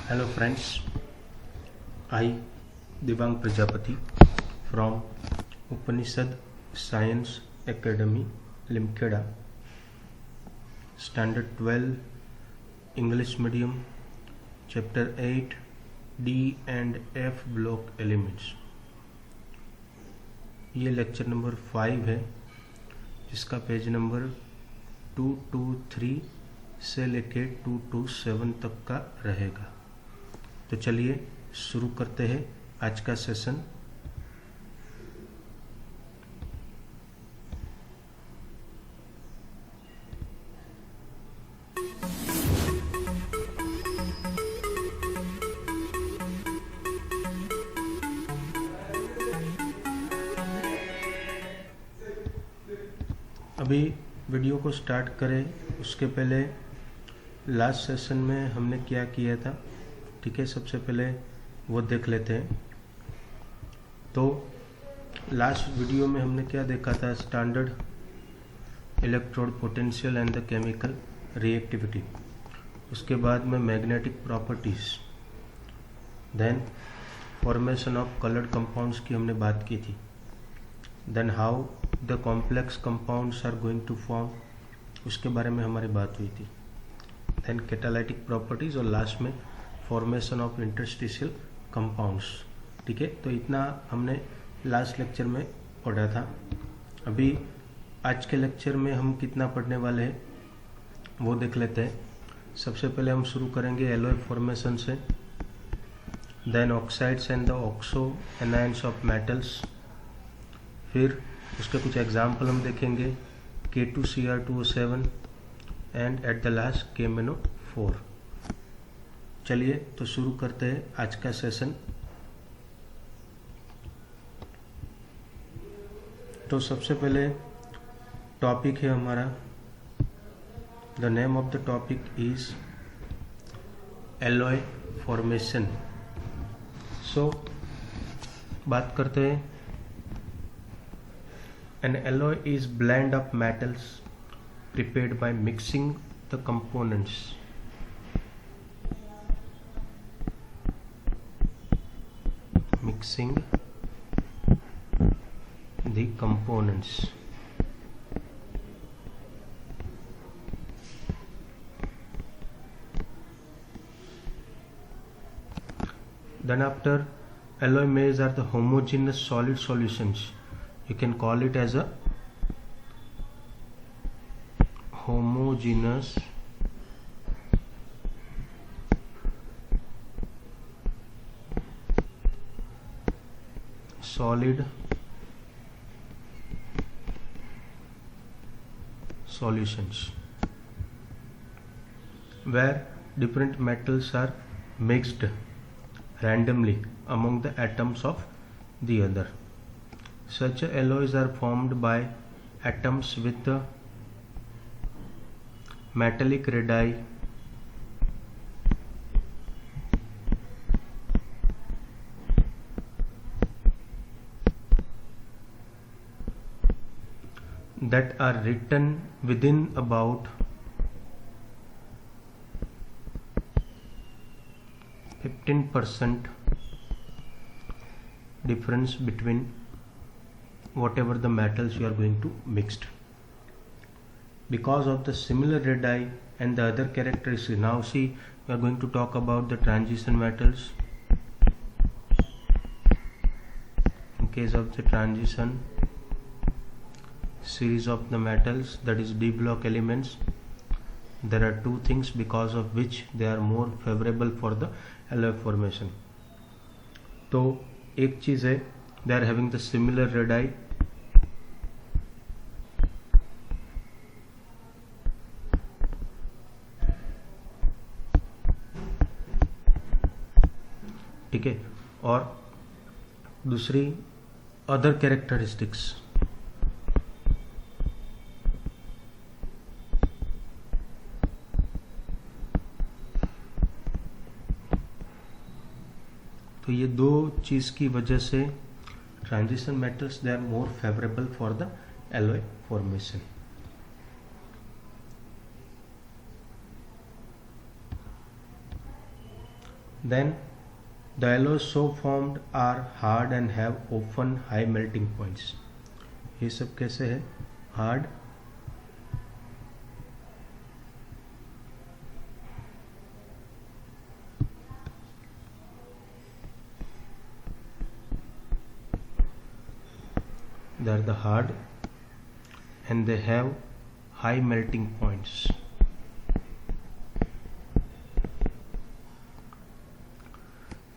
Hello friends, I Devang Prajapati from Upanishad Science Academy, Limkheda, Standard 12, English Medium, Chapter 8, D and F Block Elements. ये lecture number 5 है जिसका page number 223 से लेके 227 तक का रहेगा। तो चलिए शुरू करते हैं आज का सेशन। अभी वीडियो को स्टार्ट करें उसके पहले लास्ट सेशन में हमने क्या किया था, ठीक है, सबसे पहले वो देख लेते हैं। तो लास्ट वीडियो में हमने क्या देखा था, standard electrode potential and the chemical reactivity, उसके बाद में magnetic properties, then formation of coloured compounds की हमने बात की थी, then how the complex compounds are going to form, उसके बारे में हमारी बात हुई थी, देन कैटालाइटिक प्रॉपर्टीज और लास्ट में फॉर्मेशन ऑफ इंटरस्टिशियल कंपाउंड्स। ठीक है, तो इतना हमने लास्ट लेक्चर में पढ़ा था। अभी आज के लेक्चर में हम कितना पढ़ने वाले हैं वो देख लेते हैं। सबसे पहले हम शुरू करेंगे एलॉय फॉर्मेशन से, then oxides and the oxo anions of metals, फिर उसके कुछ एग्जाम्पल हम देखेंगे, K2Cr2O7 and at the last KMnO4। चलिए तो शुरू करते हैं आज का सेशन। तो सबसे पहले टॉपिक है हमारा, the name of the topic is alloy formation. So बात करते हैं। An alloy is blend of metals prepared by mixing the components. Mixing the components. Then after, alloy maze are the homogeneous solid solutions. You can call it as a homogeneous solid solutions where different metals are mixed randomly among the atoms of the other. Such alloys are formed by atoms with the metallic radii that are written within about 15% difference between whatever the metals you are going to mix. Because of the similar radii and the other characteristics. Now see, we are going to talk about the transition metals. In case of the transition series of the metals, that is D block elements, there are two things because of which they are more favorable for the alloy formation. तो एक चीज है, they are having the similar radii, ठीक है, और दूसरी other characteristics. तो ये दो चीज की वजह से transition metals they are more favourable for the alloy formation. Then the alloys so formed are hard and have often high melting points. ये सब कैसे है? Hard, they are the hard and they have high melting points.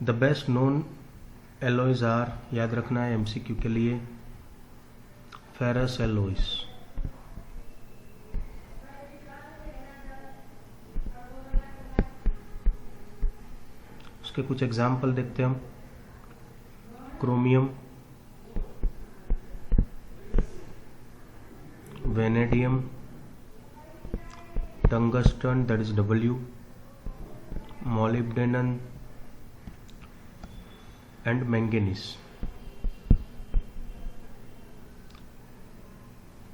The best known alloys are, याद रखना है MCQ के लिए, ferrous alloys. उसके कुछ एग्जाम्पल देखते हैं हम. Chromium, vanadium, tungsten that is W, molybdenum and manganese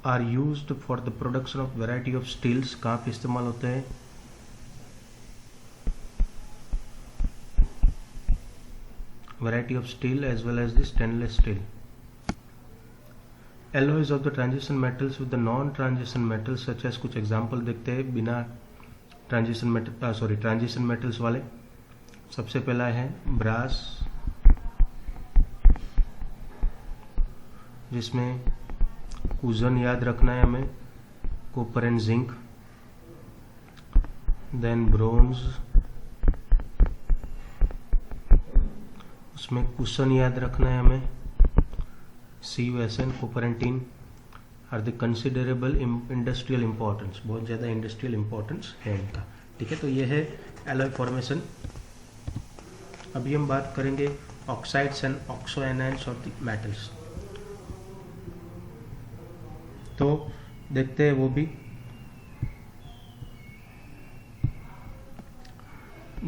are used for the production of variety of steels. कहाँ पे इस्तेमाल होते हैं? Variety of steel as well as the stainless steel. Alloys of the transition metals with the non-transition metals such as, कुछ example देखते हैं बिना transition metals वाले. सबसे पहला है ब्रास, जिसमें कुजन याद रखना है हमें, copper and zinc. Then bronze, उसमें कुशन याद रखना है हमें, CuSn, copper and tin are the considerable industrial importance. बहुत ज़्यादा इंडस्ट्रियल इंपॉर्टेंस है इनका. ठीक है, तो ये है एलॉय फॉर्मेशन. अभी हम बात करेंगे oxides and oxo anions of the metals. तो देखते हैं वो भी.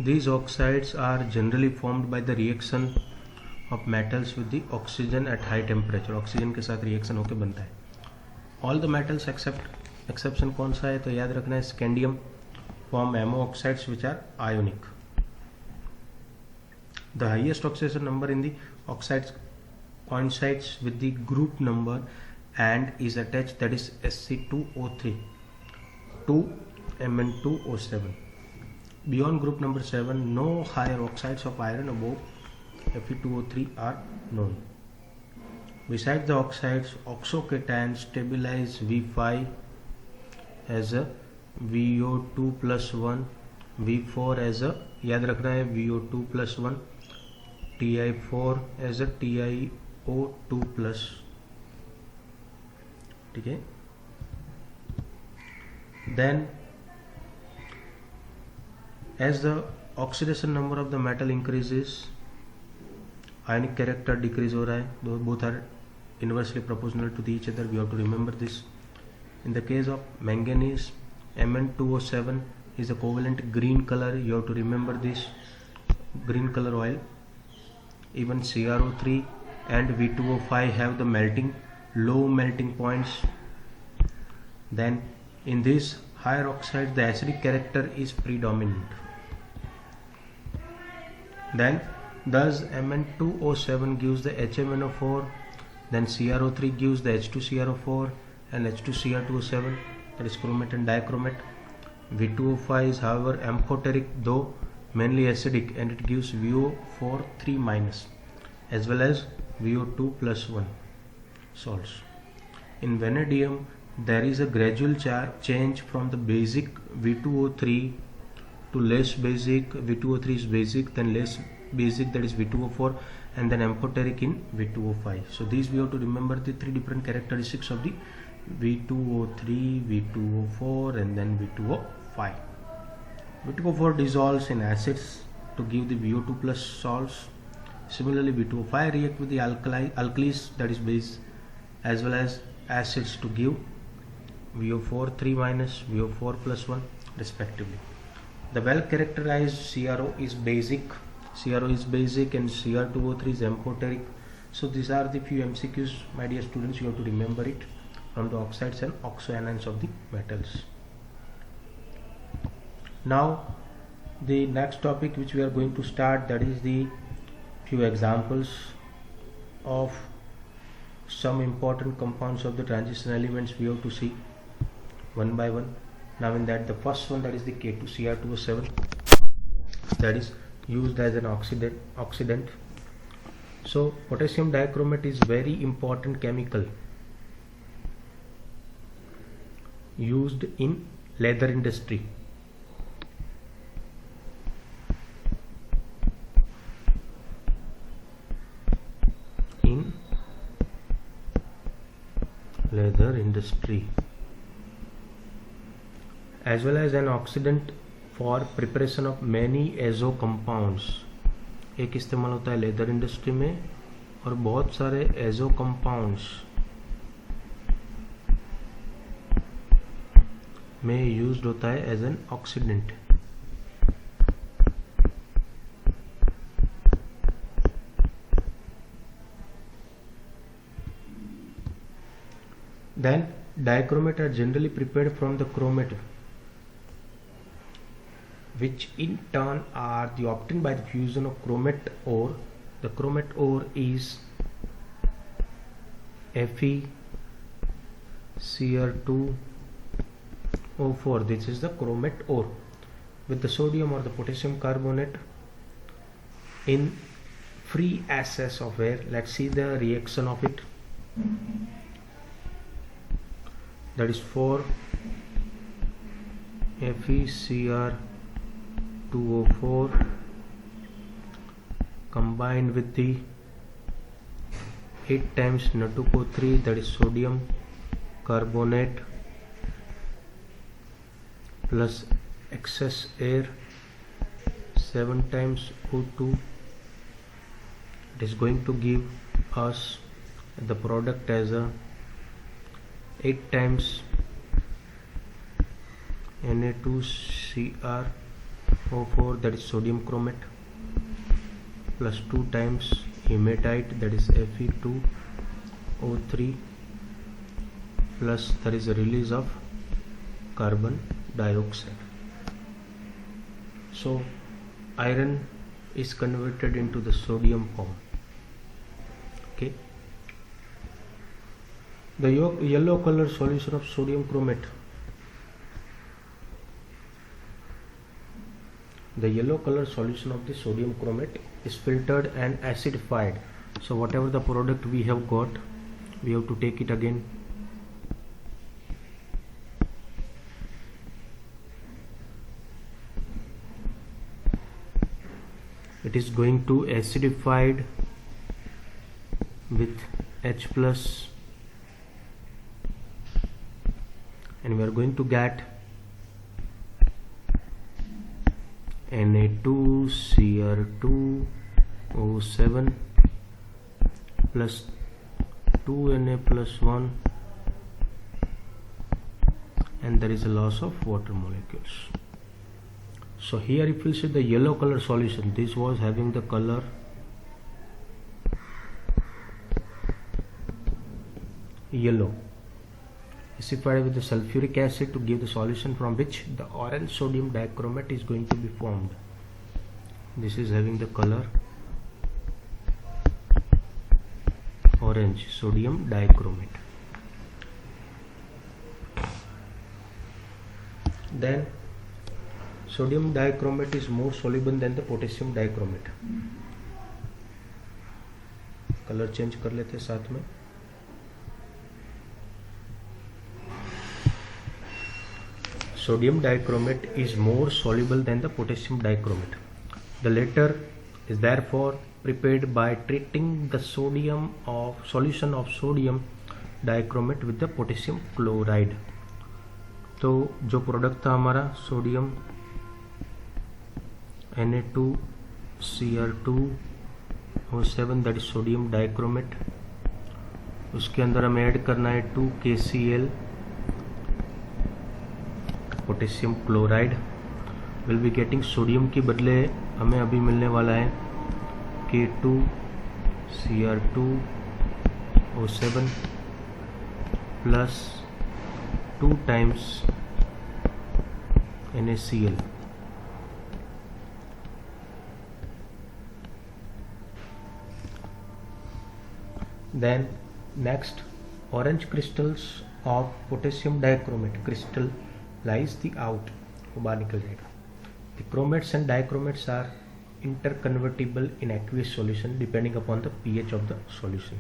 These oxides are generally formed by the reaction of metals with the oxygen at high temperature. Oxygen के साथ रिएक्शन होकर बनता है. All the metals except exception कौन सा है? तो याद रखना है scandium form ammo oxides which are ionic. The highest oxidation number in the oxides coincides with the group number and is attached, that is Sc2O3 to Mn2O7. Beyond group number 7, no higher oxides of iron above Fe2O3 are known. Besides the oxides, oxocations stabilize V5 as a VO2 plus 1, V4 as a, याद रखना है, VO2 plus 1, Ti4 as a TiO2 plus. ठीक है. Then as the oxidation number of the metal increases, ionic character decrease हो रहा है. Both are inversely proportional to each other. We have to remember this. In the case of manganese, Mn2O7 is a covalent green color. You have to remember this, green color oil. Even CrO3 and V2O5 have the low melting points. Then in this higher oxide, the acidic character is predominant. Then thus Mn2O7 gives the HMnO4, then CrO3 gives the H2CrO4 and H2Cr2O7, that is chromate and dichromate. V2O5 is however amphoteric, though mainly acidic, and it gives VO4 3- as well as VO2 plus 1 salts. In vanadium, there is a gradual change from the basic V2O3 to less basic. V2O3 is basic, then less basic, that is V2O4, and then amphoteric in V2O5. So these we have to remember the three different characteristics of the V2O3, V2O4 and then V2O5. V2O4 dissolves in acids to give the VO2 plus salts. Similarly, V2O5 react with the alkalis, that is base, as well as acids to give VO4 3-, VO4 plus 1 respectively. The well characterized CRO is basic. CRO is basic and Cr2O3 is amphoteric. So these are the few MCQs, my dear students. You have to remember it from the oxides and oxoanions of the metals. Now The next topic which we are going to start, that is the few examples of some important compounds of the transition elements. We have to see one by one. Now in that, the first one, that is the K2Cr2O7, that is used as an oxidant. So potassium dichromate is very important chemical used in leather industry. In leather industry, as well as an oxidant for preparation of many azo compounds. एक इस्तेमाल होता है leather industry में और बहुत सारे azo compounds में used होता है as an oxidant. Then dichromate are generally prepared from the chromate, which in turn are obtained by the fusion of chromate ore. The chromate ore is FeCr2O4. This is the chromate ore with the sodium or the potassium carbonate in free access of air. Let's see the reaction of it. That is 4 FeCr2O4 combined with the 8 times N2O3, that is sodium carbonate, plus excess air 7 times O2. It is going to give us the product as a 8 times Na2Cr O4, that is sodium chromate, plus 2 times hematite, that is Fe2O3, plus there is a release of carbon dioxide. So iron is converted into the sodium form. Okay. The yellow color solution of sodium chromate. The yellow color solution of the sodium chromate is filtered and acidified. So whatever the product we have got, we have to take it again. It is going to acidified with H plus, and we are going to get Na2Cr2O7 plus 2Na plus 1, and there is a loss of water molecules. So here if you see the yellow color solution, this was having the color yellow, acidified with the sulfuric acid to give the solution from which the orange sodium dichromate is going to be formed. This is having the color orange sodium dichromate. Then sodium dichromate is more soluble than the potassium dichromate. Colour change कर लेते हैं साथ में. Sodium dichromate is more soluble than the potassium dichromate. The latter is therefore prepared by treating the solution of sodium dichromate with the potassium chloride. तो जो product था हमारा sodium Na2Cr2O7, that is sodium dichromate, उसके अंदर हमें add करना है 2KCl potassium chloride. Will be getting sodium के बदले हमें अभी मिलने वाला है K2Cr2O7 plus 2 times NaCl. Then next, orange crystals of potassium dichromate crystallize the out, वो बाहर निकल जाएगा. The chromates and dichromates are interconvertible in aqueous solution depending upon the pH of the solution.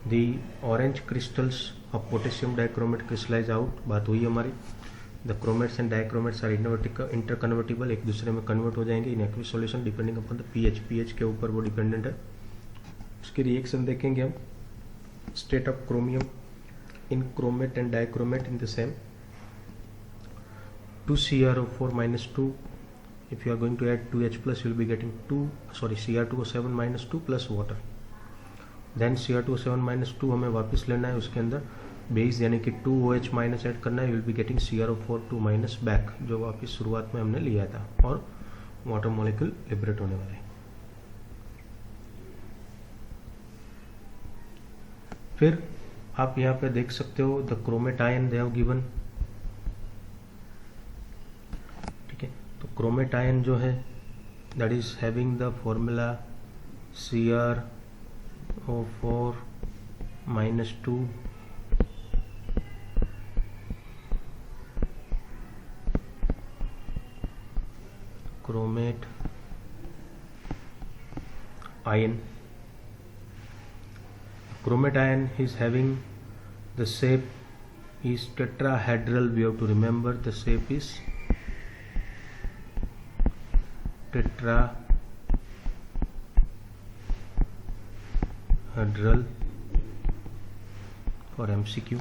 The orange crystals of potassium dichromate crystallize out, बात हुई हमारी. The chromates and dichromates are interconvertible, एक दूसरे में कन्वर्ट हो जाएंगे in aqueous solution depending upon the pH. pH के ऊपर वो डिपेंडेंट है. उसकी रिएक्शन देखेंगे हम. State of chromium in chromate and dichromate in the same. 2CrO4 minus 2. If you are going to add 2H plus, you will be getting Cr2O7 minus 2 plus water. Then Cr2O7 minus 2 हमें वापस लेना है, उसके अंदर base यानी कि 2OH minus add करना है. You will be getting CrO4 2 minus back, जो वापस शुरुआत में हमने लिया था, और वाटर मॉलिक्यूल लिबरेट होने वाला है. फिर आप यहाँ पे देख सकते हो the chromate ion they have given. ठीक है, तो क्रोमेट आयन जो है that is having the formula CrO4 minus 2 chromate ion. Chromate ion is having the shape is tetrahedral. We have to remember the shape is tetrahedral for MCQ.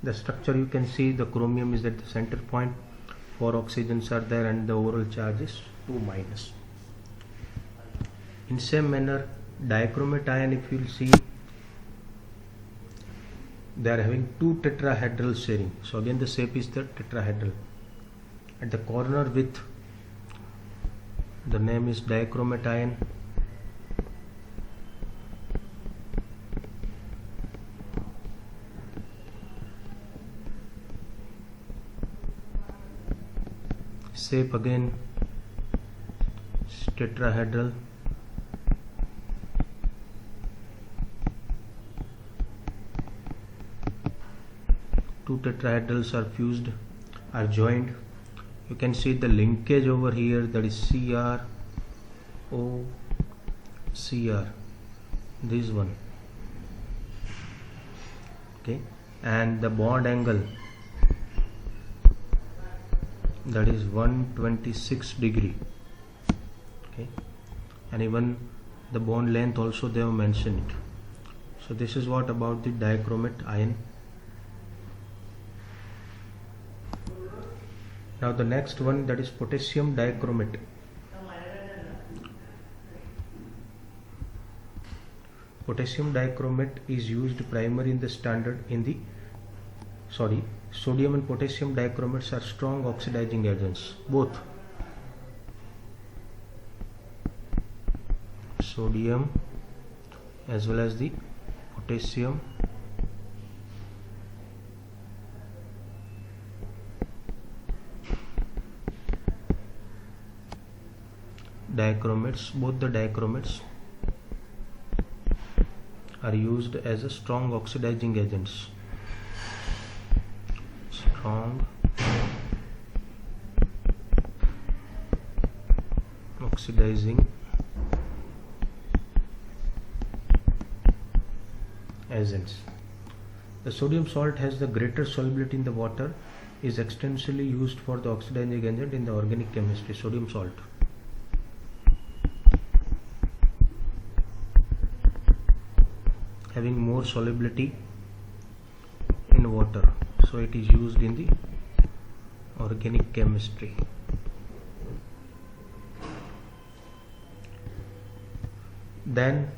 The structure you can see, the chromium is at the center point, 4 oxygens are there, and the overall charge is 2 minus. In same manner, dichromate ion, if you will see, they are having 2 tetrahedral sharing. So again the shape is the tetrahedral. At the corner with the name is dichromate ion. Shape again tetrahedral. Two tetrahedrals are fused, are joined. You can see the linkage over here, that is CrO this one. Okay, and the bond angle, that is 126 degree. Okay, and even the bond length also they have mentioned it. So this is what about the dichromate ion. Now the next one, that is potassium dichromate. Potassium dichromate is used primary in the standard in the sodium and potassium dichromates are strong oxidizing agents. Both sodium as well as the potassium dichromates, both the dichromates are used as a strong oxidizing agents. Strong oxidizing agents. The sodium salt has the greater solubility in the water, is extensively used for the oxidizing agent in the organic chemistry. Sodium salt having more solubility in water, so it is used in the organic chemistry. Then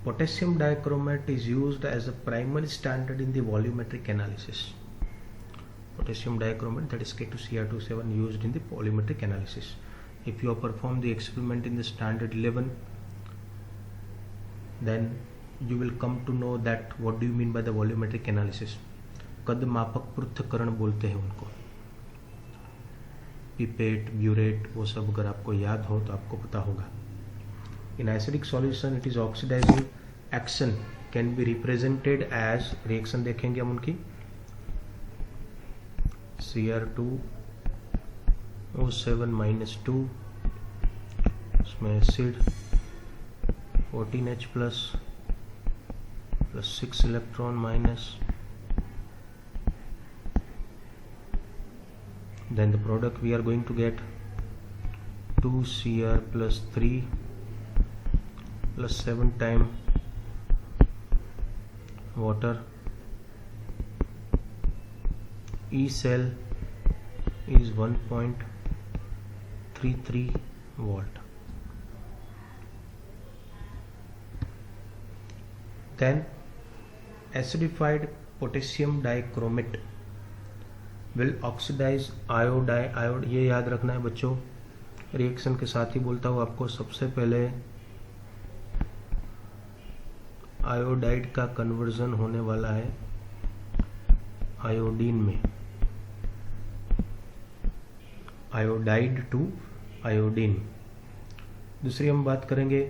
potassium dichromate is used as a primary standard in the volumetric analysis. Potassium dichromate, that is K2Cr2O7, used in the volumetric analysis. If you have performed the experiment in the standard 11, then you will come to know that what do you mean by the volumetric analysis. कद मापक पृथक्करण बोलते हैं उनको. Pipette, burette, वो सब अगर आपको याद हो तो आपको पता होगा। In acidic solution it is oxidising action can be represented as, reaction देखेंगे हम उनकी, Cr2O7-2, उसमें acid 14H plus 6 electron minus, then the product we are going to get 2Cr plus 3 plus 7 time water. E cell is 1.33 volt. Then acidified potassium dichromate will oxidize iodide, ये याद रखना है बच्चों, reaction के साथ ही बोलता हूँ आपको। सबसे पहले आयोडाइड का कन्वर्जन होने वाला है आयोडीन में, आयोडाइड टू आयोडीन। दूसरी हम बात करेंगे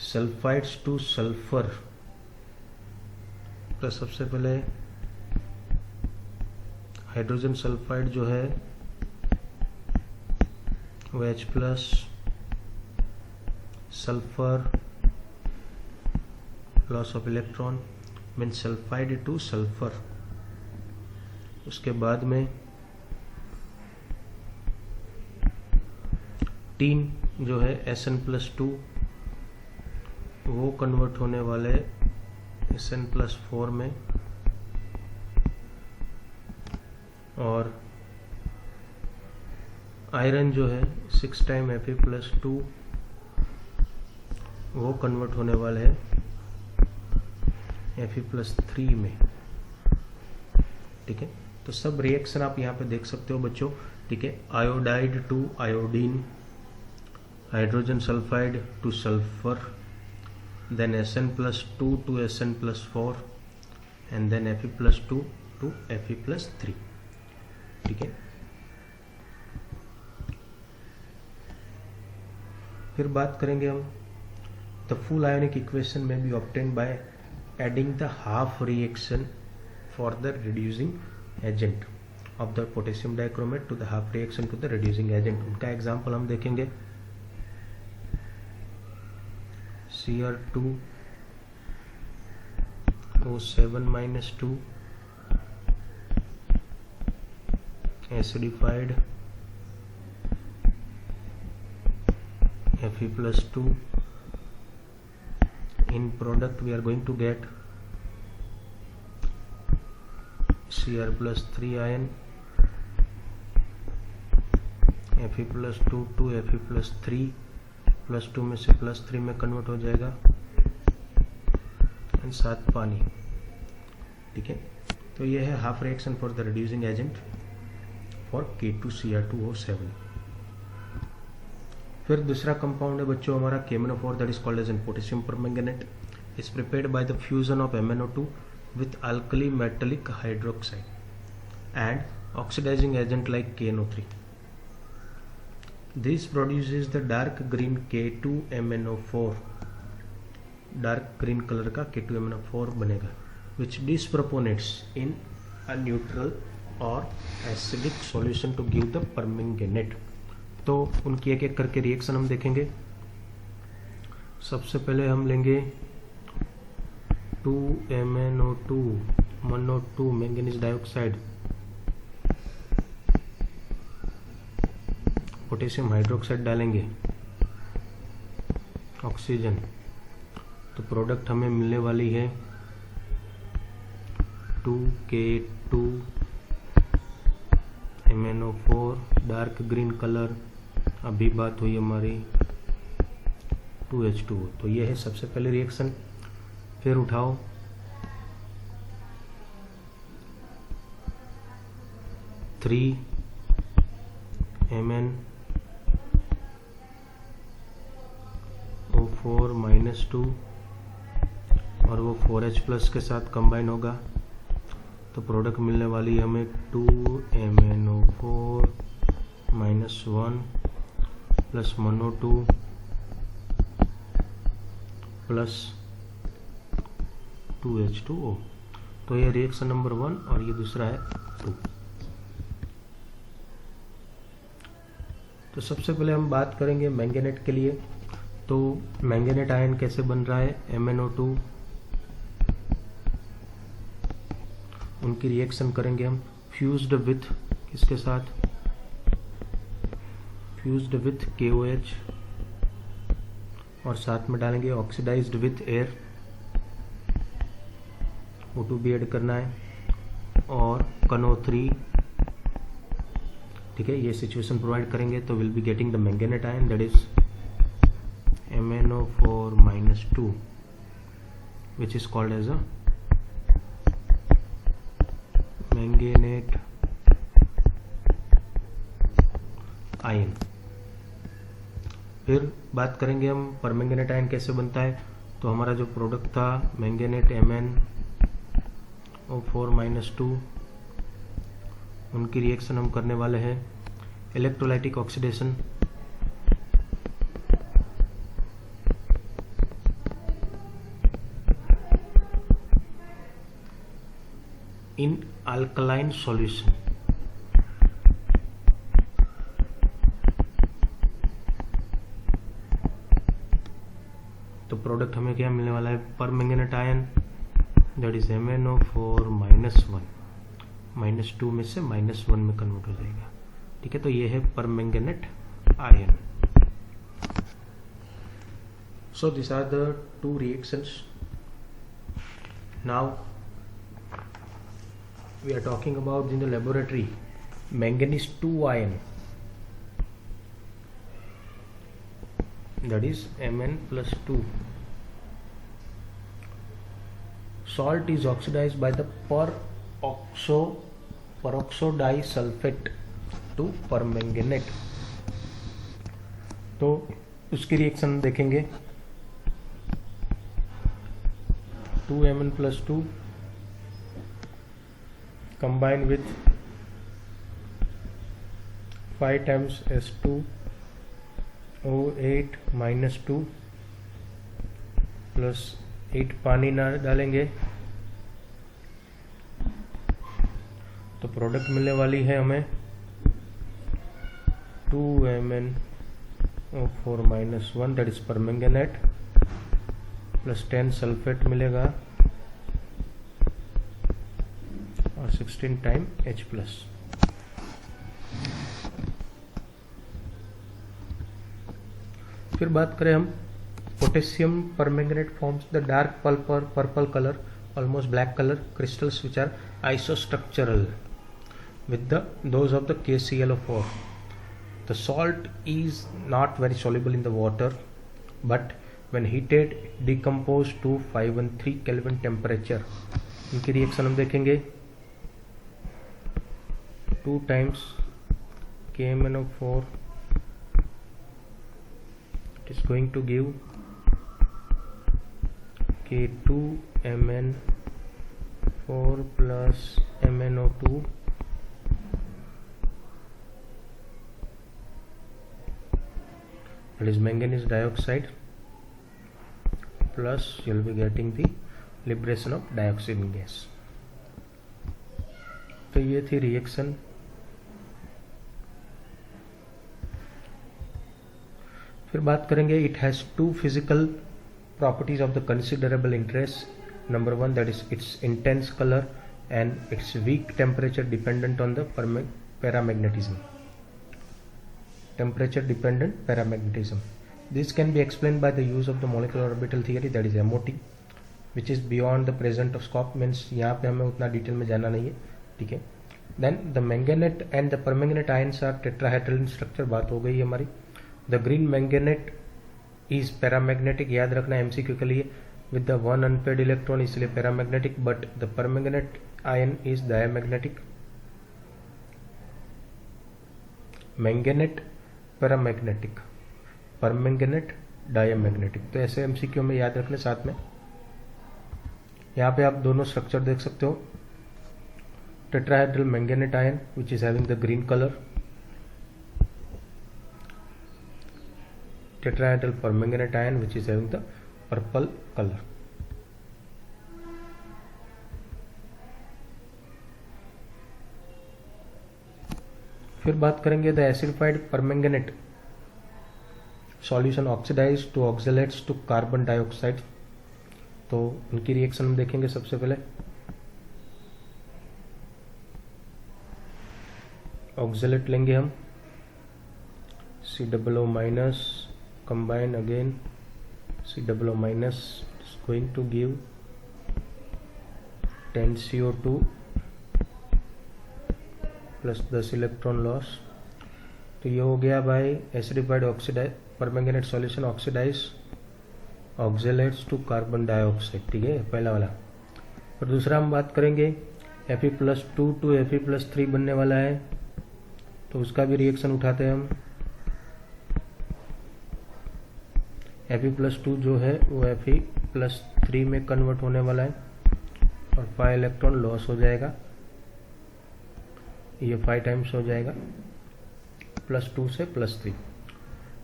सल्फाइड्स टू सल्फर, तो सबसे पहले हाइड्रोजन सल्फाइड जो है वो H plus, sulphur loss of electron mean sulphide to sulphur. उसके बाद में टीन जो है Sn+2 वो कन्वर्ट होने वाले Sn+4 में, और आयरन जो है 6 टाइम Fe+2 वो कन्वर्ट होने वाले है Fe+3 में। ठीक है, तो सब रिएक्शन आप यहाँ पे देख सकते हो बच्चों। ठीक है, iodide to iodine, hydrogen sulphide to sulphur, then Sn+2 to Sn+4 and then Fe+2 to Fe+3। ठीक है, फिर बात करेंगे हम द फुल आयोनिक इक्वेशन में be obtained by adding the half reaction for the reducing agent of the potassium dichromate to the half reaction to the reducing agent. उनका example हम देखेंगे Cr2O7-2 acidified Fe+2, in product we are going to get Cr+3 ion, Fe+2 to Fe+3, +2 में से +3 में convert हो जाएगा, and साथ पानी। ठीक है, तो ये है half reaction for the reducing agent for K2Cr2O7। फिर दूसरा कंपाउंड है बच्चों हमारा KMnO4, that is called as an potassium permanganate, is prepared by the fusion of MnO2 with alkali metallic hydroxide and oxidising agent like KNO3। This produces the dark green K2MnO4, dark green colour का K2MnO4 बनेगा, which disproponates in a neutral or acidic solution to give the permanganate। तो उनकी एक एक करके reaction हम देखेंगे। सबसे पहले हम लेंगे 2MnO2 MnO2 manganese dioxide, potassium hydroxide डालेंगे, ऑक्सीजन, तो प्रोडक्ट हमें मिलने वाली है 2K2MnO4 डार्क ग्रीन कलर। अभी बात हुई हमारी 2H2O, तो ये है सबसे पहले रिएक्शन। फिर उठाओ 3MnO4-2 और वो 4H प्लस के साथ कंबाइन होगा, तो प्रोडक्ट मिलने वाली है हमें 2MnO4 -1 plus MnO2 plus 2H2O। तो ये रिएक्शन नंबर 1 और ये दूसरा है 2। तो सबसे पहले हम बात करेंगे मैंगनेट के लिए। तो मैंगनेट आयन कैसे बन रहा है, MnO2, उनकी रिएक्शन करेंगे हम फ्यूज्ड विथ किसके साथ, फ्यूज्ड विथ KOH, और साथ में डालेंगे ऑक्सीडाइज्ड विथ एयर, O2 भी ऐड करना है, और CnO3। ठीक है, ये सिचुएशन प्रोवाइड करेंगे तो will be getting the manganate ion, that is MnO4-2 which is called as a manganate ion. फिर बात करेंगे हम परमैंगनेट आयन कैसे बनता है। तो हमारा जो प्रोडक्ट था मैंगनेट MnO4-2, उनकी रिएक्शन हम करने वाले हैं electrolytic oxidation, in alkaline solution. तो प्रोडक्ट हमें क्या मिलने वाला है, permanganate ion, that is MnO4-1, -2 में से -1 में कन्वर्ट हो जाएगा। ठीक है, तो ये है permanganate ion. So this are the 2 reactions. Now we are talking about in the laboratory manganese 2 ion, that is Mn+2. Salt is oxidized by the peroxodisulfate to permanganate। तो उसकी रिएक्शन देखेंगे 2Mn+2 combine with 5 times S2O8 -2 plus 8 पानी ना डालेंगे तो product मिलने वाली है हमें 2MnO4-1, that is permanganate, plus 10 sulphate मिलेगा और 16 टाइम H+। फिर बात करें हम potassium permanganate forms the dark purple colour, almost black colour crystals which are isostructural with those of the KClO4. The salt is not very soluble in the water, but when heated decomposed to 513 Kelvin temperature। इनकी reaction हम देखेंगे 2 times KMnO4, it is going to give K2Mn4 plus MnO2 that is manganese dioxide, plus you will be getting the liberation of dioxin gas। तो ये थी reaction. फिर बात करेंगे it has 2 physical properties of the considerable interest. Number 1 that is its intense colour and its weak temperature dependent on the paramagnetism. temperature dependent paramagnetism. This can be explained by the use of the molecular orbital theory, that is MOT, which is beyond the present of scope, means यहाँ पे हमें उतना detail में जाना नहीं है। ठीक है, then the manganate and the permanganate ions are tetrahedral in structure, बात हो गई हमारी। The green manganate is paramagnetic, याद रखना MCQ के लिए, विद द 1 अनपेड इलेक्ट्रॉन, इसलिए paramagnetic, but the permanganate ion is diamagnetic. Manganate paramagnetic, permanganate diamagnetic. तो ऐसे MCQ में याद रखने साथ में। यहाँ पे आप दोनों स्ट्रक्चर देख सकते हो, tetrahedral manganate ion which is having the green colour, tetrahedral permanganate ion which is having the purple color. फिर बात करेंगे the acidified permanganate solution oxidise to oxalates to carbon dioxide. तो उनकी रिएक्शन हम देखेंगे। सबसे पहले ऑक्सलेट लेंगे हम COO minus combine again COO minus is going to give 10 CO2 plus 10 electron loss. तो ये हो गया भाई acidified oxidise permanganate solution oxidise oxalates to carbon dioxide. ठीक है, पहला वाला। और दूसरा हम बात करेंगे Fe+2 टू Fe+3 बनने वाला है, तो उसका भी रिएक्शन उठाते हैं हम। Fe+2 जो है वो Fe+3 में कन्वर्ट होने वाला है और 5 इलेक्ट्रॉन लॉस हो जाएगा, ये 5 टाइम्स हो जाएगा +2 से +3।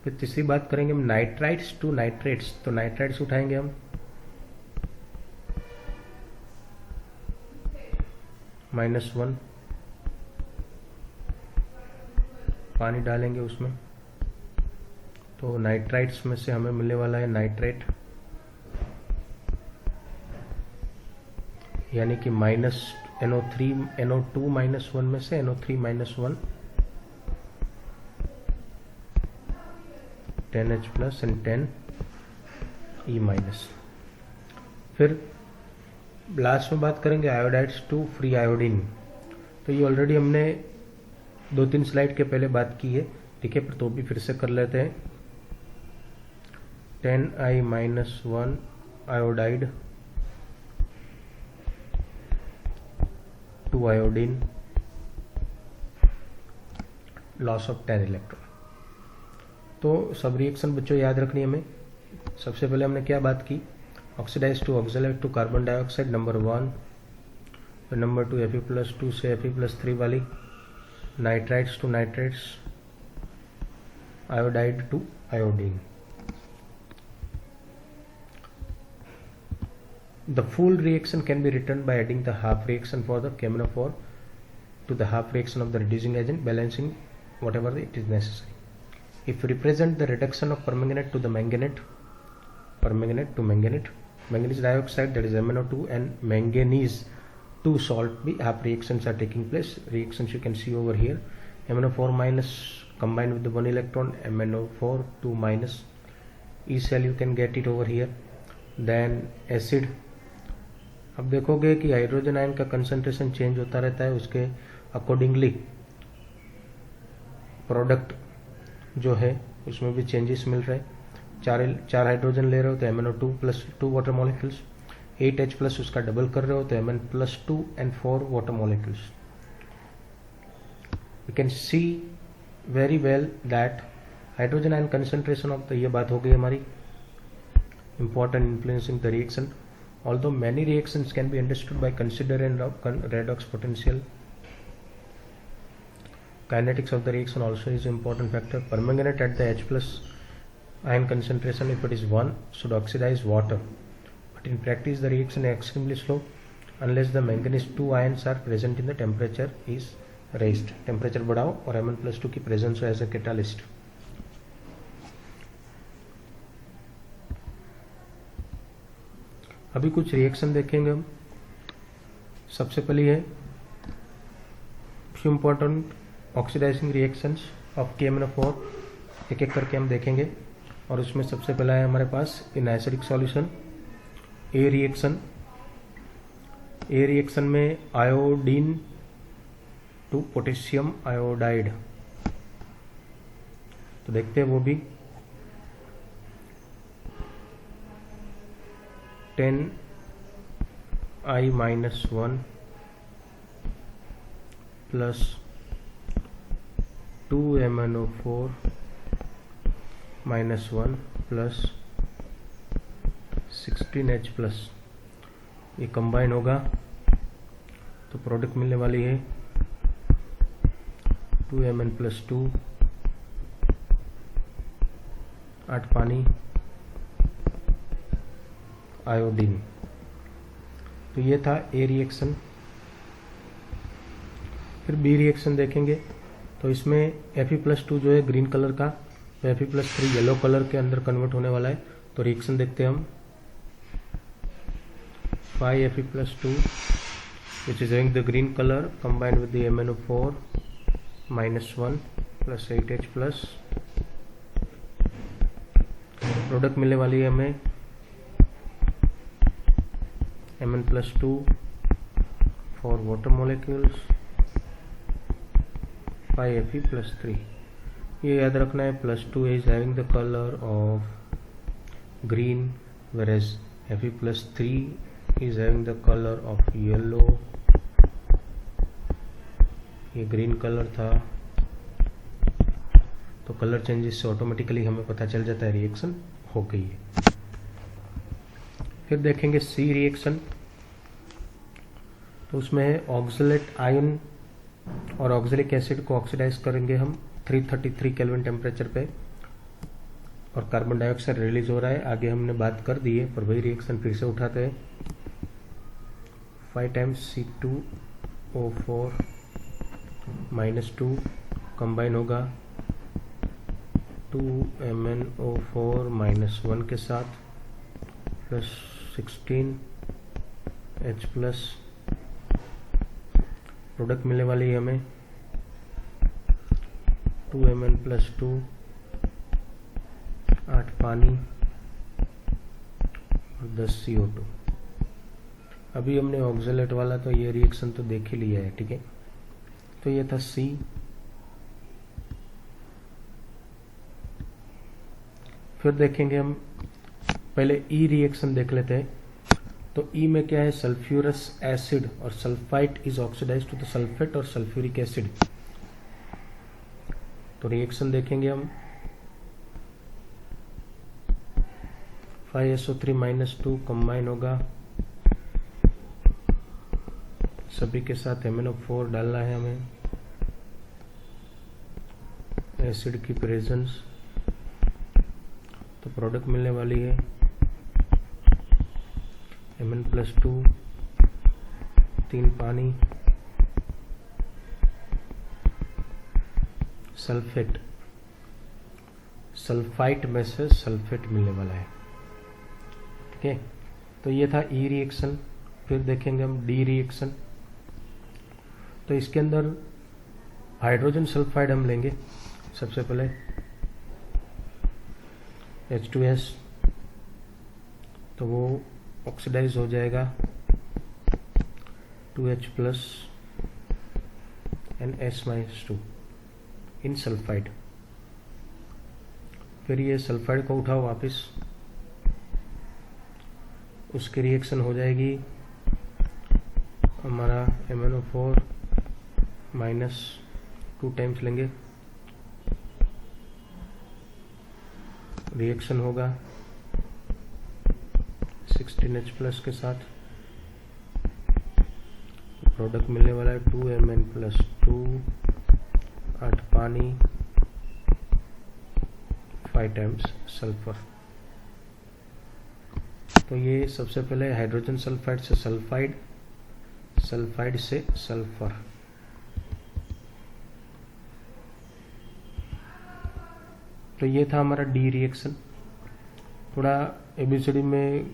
फिर तीसरी बात करेंगे हम नाइट्राइट्स टू नाइट्रेट्स। तो नाइट्राइट्स उठाएंगे हम -1, पानी डालेंगे उसमें, तो नाइट्राइट्स में से हमें मिलने वाला है नाइट्रेट, यानी कि NO2 -1 में से NO3 -1 10H+ एंड 10E-। फिर लास्ट में बात करेंगे आयोडाइड्स टू फ्री आयोडीन। तो ये ऑलरेडी हमने 2-3 स्लाइड के पहले बात की है, ठीक है, पर तो भी फिर से कर लेते हैं। 10I-1 iodide to iodine, loss of 10 electron. तो सब रिएक्शन बच्चों याद रखनी हमें। सबसे पहले हमने क्या बात की, oxidise to oxalate to carbon dioxide number 1, फिर नंबर 2 Fe+2 से Fe+3 वाली, nitrites to nitrates, iodide to iodine. The full reaction can be written by adding the half reaction for the KMnO4 to the half reaction of the reducing agent, balancing whatever it is necessary. If we represent the reduction of permanganate to the manganate, permanganate to manganate, manganese dioxide, that is MnO2, and manganese 2 salt, भी half reactions are taking place. Reactions you can see over here. MnO4 minus combined with the 1 electron, MnO4 2 minus. E cell you can get it over here. Then acid, अब देखोगे कि hydrogen ion का concentration change होता रहता है, उसके accordingly product जो है उसमें भी चेंजेस मिल रहे हैं। 4 हाइड्रोजन ले रहे हो तो MnO2 plus 2 water molecules, 8H+ उसका डबल कर रहे हो तो Mn+2 and 4 water molecules. You can see very well that hydrogen ion concentration of, तो ये बात हो गई हमारी important influencing the reaction. Although many reactions can be understood by considering redox potential, kinetics of the reaction also is an important factor. Permanganate at the H+ ion concentration, if it is 1, should oxidize water, but in practice the reaction is extremely slow unless the manganese 2 ions are present in the temperature is raised. Temperature बढ़ाओ और Mn+2 की presence हो as a catalyst. अभी कुछ reaction देखेंगे हम। सबसे पहली है few important oxidising reactions of KMnO4, एक एक करके हम देखेंगे। और उसमें सबसे पहला है हमारे पास in acidic solution A reaction. A reaction में आयोडीन टू पोटेशियम आयोडाइड, तो देखते हैं वो भी 10I-1 plus 2 MnO4 -1 plus 16H+, ये कंबाइन होगा तो प्रोडक्ट मिलने वाली है 2Mn+2 8 पानी, आयोडीन। तो ये था ए रिएक्शन। फिर बी रिएक्शन देखेंगे तो इसमें Fe+2 जो है ग्रीन कलर का, तो Fe+3 येलो कलर के अंदर कन्वर्ट होने वाला है। तो रिएक्शन देखते हैं हम। 5Fe+2 which is having the green color combined with the MnO4 -1 plus 8H plus, product मिलने वाली है हमें Mn+2 for water molecules 5Fe+3। ये याद रखना है, +2 is having the color of green whereas Fe+3 is having the color of yellow। ये green colour था, तो कलर चेंजेस से ऑटोमेटिकली हमें पता चल जाता है रिएक्शन हो गई है। फिर देखेंगे सी रिएक्शन। तो उसमें है ऑक्सलेट आयन और ऑक्सलिक एसिड को ऑक्सीडाइज करेंगे हम 333 केल्विन टेम्परेचर पे, और कार्बन डाइऑक्साइड रिलीज हो रहा है। आगे हमने बात कर दी है, पर वही रिएक्शन फिर से उठाते हैं। 5 times C2O4 -2 कंबाइन होगा 2MnO4 -1 के साथ प्लस 16H प्लस, प्रोडक्ट मिलने वाली है हमें 2Mn+2, 8 पानी और 10 CO2। अभी हमने ऑक्सलेट वाला तो ये रिएक्शन तो देख ही लिया है, ठीक है। तो ये था सी। फिर देखेंगे हम, पहले ई रिएक्शन देख लेते हैं। तो ई में क्या है, सल्फ्यूरस एसिड और sulphite is oxidised to the sulphate और सल्फ्यूरिक एसिड। तो रिएक्शन देखेंगे हम। 5SO3 -2 कंबाइन होगा, सभी के साथ MnO4 डालना है हमें, एसिड की प्रेजेंस। तो प्रोडक्ट मिलने वाली है Mn+2, 3 पानी, सल्फेट, सल्फाइट में से सल्फेट मिलने वाला है, ठीक है। तो ये था ई रिएक्शन। फिर देखेंगे हम डी रिएक्शन। तो इसके अंदर हाइड्रोजन सल्फाइड हम लेंगे। सबसे पहले H2S, तो वो ऑक्सीडाइज हो जाएगा 2H plus and S-2 in sulphide. फिर ये सल्फाइड को उठाओ वापस, उसकी रिएक्शन हो जाएगी हमारा MnO4 -2 टाइम्स लेंगे, रिएक्शन होगा 16H प्लस के साथ, प्रोडक्ट मिलने वाला है 2Mn+2, 8 पानी, 5 टाइम्स सल्फर। तो ये सबसे पहले हाइड्रोजन सल्फाइड से सल्फाइड, सल्फाइड से सल्फर। तो ये था हमारा डी रिएक्शन। थोड़ा एबीसीडी में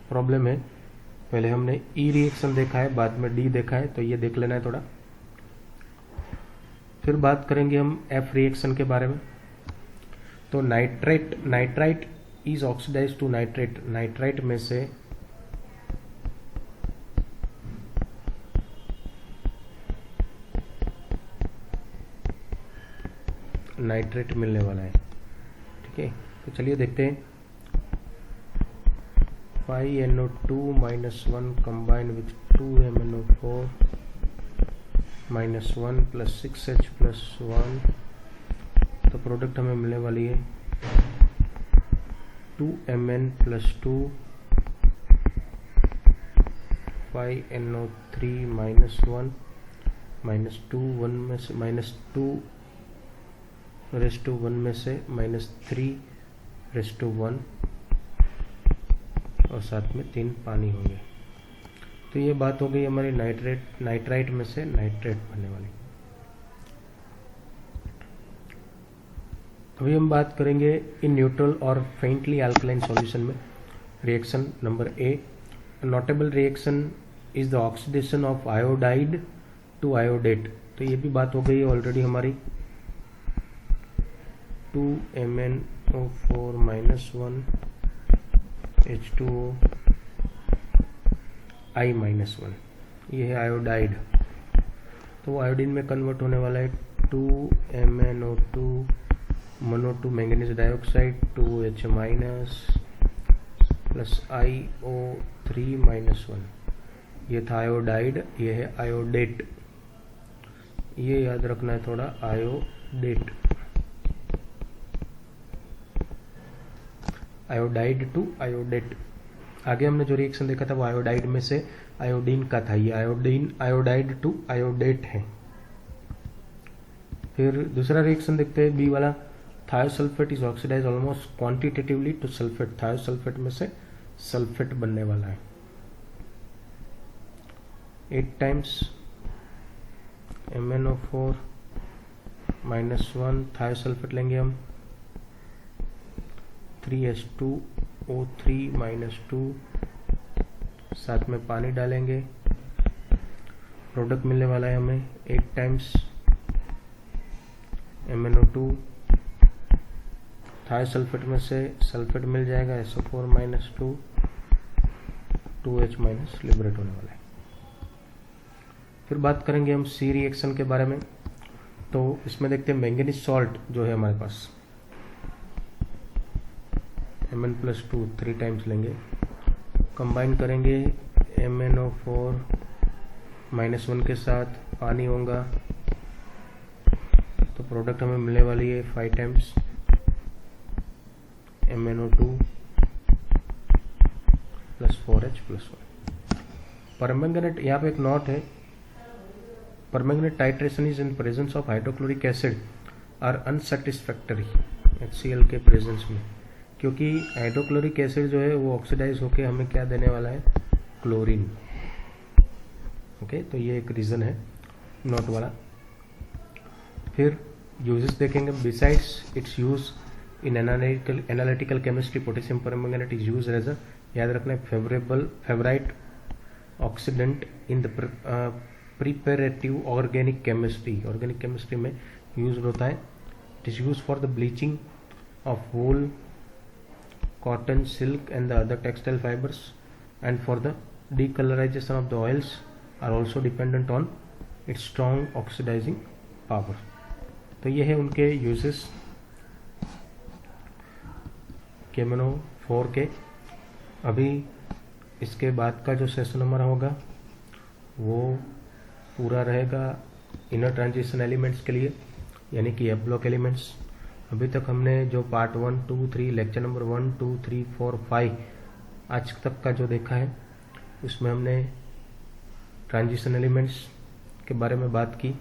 प्रॉब्लम है, पहले हमने ई रिएक्शन देखा है, बाद में डी देखा है, तो ये देख लेना है थोड़ा। फिर बात करेंगे हम एफ रिएक्शन के बारे में। तो nitrite is oxidise to nitrate, nitrite में से नाइट्रेट मिलने वाला है, ठीक है। तो चलिए देखते हैं। 5NO2 -1 combined with 2MnO4 -1 plus 6H plus 1, तो प्रोडक्ट हमें मिलने वाली है 2Mn+2, 5NO3 -1 -2 1 में से -2 रेज़ टू 1 में से -3 1 और साथ में 3 पानी होंगे। तो ये बात हो गई हमारी नाइट्राइट में से नाइट्रेट बनने वाली। अभी हम बात करेंगे इन न्यूट्रल और फेंटली अल्कलाइन सॉल्यूशन में reaction number A. Notable reaction is the oxidation of iodide to iodate. तो ये भी बात हो गई ऑलरेडी हमारी। 2MnO4 -1 H2O I-1, ये है आयोडाइड। तो वो आयोडीन में कन्वर्ट होने वाला है 2MnO2 मोनो2 manganese dioxide 2H- plus IO3-1। ये था आयोडाइड, ये है आयोडेट। ये याद रखना है थोड़ा, आयोडेट, आयोडाइड टू आयोडेट। आगे हमने जो रिएक्शन देखा था वो आयोडाइड में से आयोडीन का था। ये आयोडाइड टू आयोडेट है। फिर दूसरा रिएक्शन देखते हैं बी वाला। Thiosulphate is oxidise almost quantitatively to sulphate. Thiosulphate में से सल्फेट बनने वाला है 8 टाइम्स MnO4 -1 थायोसल्फेट लेंगे हम 3H2O3-2, साथ में पानी डालेंगे। प्रोडक्ट मिलने वाला है हमें 8 टाइम्स MnO2। थायोसल्फेट में से सल्फेट मिल जाएगा SO4-2, 2H- लिबरेट होने वाला है। फिर बात करेंगे हम सी रिएक्शन के बारे में। तो इसमें देखते हैं मैंगनीज सॉल्ट जो है हमारे पास Mn+2 3 टाइम्स लेंगे, कंबाइन करेंगे MnO4 -1 के साथ, पानी होगा तो प्रोडक्ट हमें मिलने वाली है 5 times MnO2 plus 4H+1। Permanganate, यहाँ पे एक नोट है, permanganate titration is in presence of hydrochloric acid are unsatisfactory HCl के प्रेजेंस में, क्योंकि हाइड्रोक्लोरिक एसिड जो है वो ऑक्सीडाइज होके हमें क्या देने वाला है, क्लोरीन। ओके, तो ये एक रीज़न है नोट वाला। फिर यूजेस देखेंगे। Besides its use in analytical chemistry, potassium permanganate is use as a, याद रखना है, favourite oxidant in the preparative organic chemistry. Organic chemistry में यूज होता है। It is use for the bleaching of wool, cotton, silk and the other textile fibers, and for the decolorization of the oils are also dependent on its strong oxidizing power। तो ये है उनके uses KMnO4 के। अभी इसके बाद का जो सेशन हमारा होगा वो पूरा रहेगा इनर ट्रांजिशन एलिमेंट्स के लिए, यानी कि एफ ब्लॉक एलिमेंट्स। अभी तक हमने जो पार्ट 1, 2, 3 लेक्चर नंबर 1, 2, 3, 4, 5 आज तक का जो देखा है उसमें हमने ट्रांजिशन एलिमेंट्स के बारे में बात की।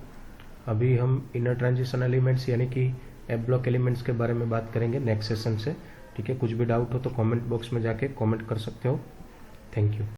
अभी हम इनर ट्रांजिशन एलिमेंट्स यानी कि एफ ब्लॉक एलिमेंट्स के बारे में बात करेंगे नेक्स्ट सेशन से। ठीक है, कुछ भी डाउट हो तो कमेंट बॉक्स में जाके कमेंट कर सकते हो। Thank you.